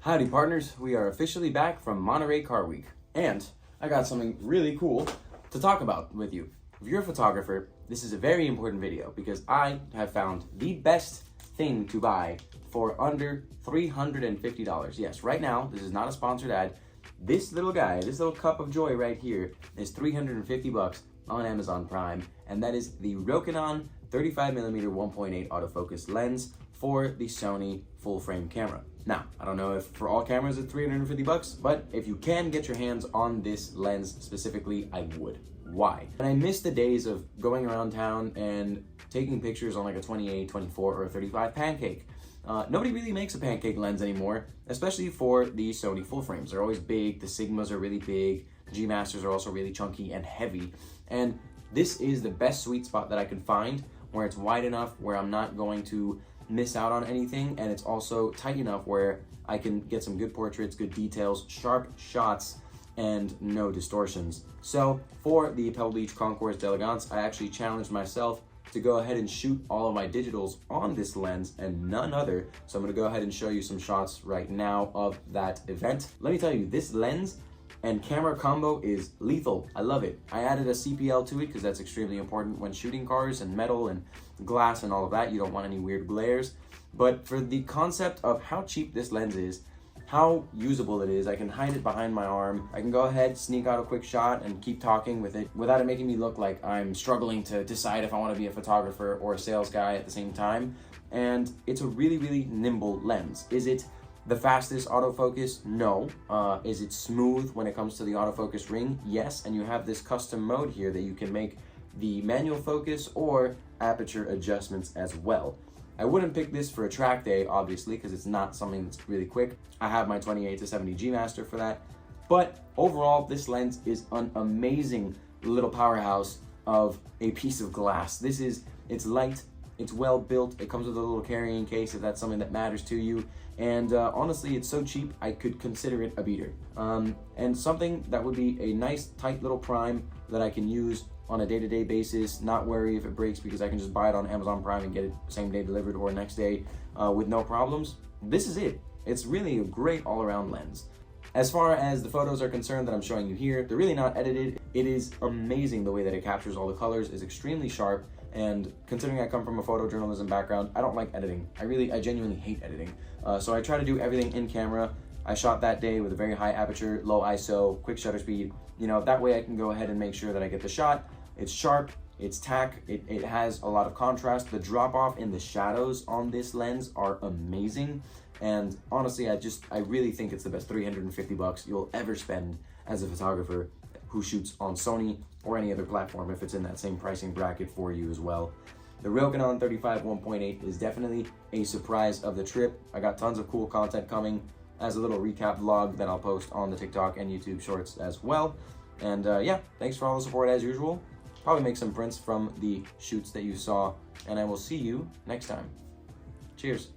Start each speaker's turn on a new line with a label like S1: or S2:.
S1: Howdy partners, we are officially back from Monterey Carweek, and I got something really cool to talk about with you. If you're a photographer, this is a very important video because I have found the best thing to buy for under $350. Yes, right now, this is not a sponsored ad. This little guy, this little cup of joy right here is 350 bucks on Amazon Prime, and that is the Rokinon 35mm 1.8 autofocus lens for the Sony Full Frame camera. Now, I don't know if for all cameras it's 350 bucks, but if you can get your hands on this lens specifically, I would. Why? And I miss the days of going around town and taking pictures on like a 28, 24, or a 35 pancake. Nobody really makes a pancake lens anymore, especially for the Sony Full Frames. They're always big, the Sigmas are really big, G Masters are also really chunky and heavy, and this is the best sweet spot that I could find where it's wide enough where I'm not going to miss out on anything, and it's also tight enough where I can get some good portraits, good details, sharp shots, and no distortions. So for the Pebble Beach Concours d'Elegance, I actually challenged myself to go ahead and shoot all of my digitals on this lens and none other. So I'm gonna go ahead and show you some shots right now of that event. Let me tell you, this lens and camera combo is lethal. I love it. I added a CPL to it because that's extremely important when shooting cars and metal and glass and all of that. You don't want any weird glares. But for the concept of how cheap this lens is, how usable it is, I can hide it behind my arm. I can go ahead, sneak out a quick shot and keep talking with it without it making me look like I'm struggling to decide if I want to be a photographer or a sales guy at the same time. And it's a really, really nimble lens. Is it the fastest autofocus? No. Is it smooth when it comes to the autofocus ring? Yes, and you have this custom mode here that you can make the manual focus or aperture adjustments as well. I wouldn't pick this for a track day, obviously, because it's not something that's really quick. I have my 28 to 70 G Master for that. But overall, this lens is an amazing little powerhouse of a piece of glass. It's light, it's well built, it comes with a little carrying case if that's something that matters to you. And honestly, it's so cheap, I could consider it a beater. And something that would be a nice, tight little prime that I can use on a day-to-day basis, not worry if it breaks because I can just buy it on Amazon Prime and get it same day delivered or next day with no problems. This is it. It's really a great all-around lens. As far as the photos are concerned that I'm showing you here, they're really not edited. It is amazing the way that it captures all the colors, is extremely sharp, and considering I come from a photojournalism background, I don't like editing. I genuinely hate editing. So I try to do everything in camera. I shot that day with a very high aperture, low ISO, quick shutter speed. You know, that way I can go ahead and make sure that I get the shot. It's sharp, it's tack, it has a lot of contrast. The drop off in the shadows on this lens are amazing. And honestly, I really think it's the best 350 bucks you'll ever spend as a photographer who shoots on Sony or any other platform if it's in that same pricing bracket for you as well. The Rokinon 35 1.8 is definitely a surprise of the trip. I got tons of cool content coming as a little recap vlog that I'll post on the TikTok and YouTube shorts as well. And yeah, thanks for all the support as usual. Probably make some prints from the shoots that you saw, and I will see you next time. Cheers.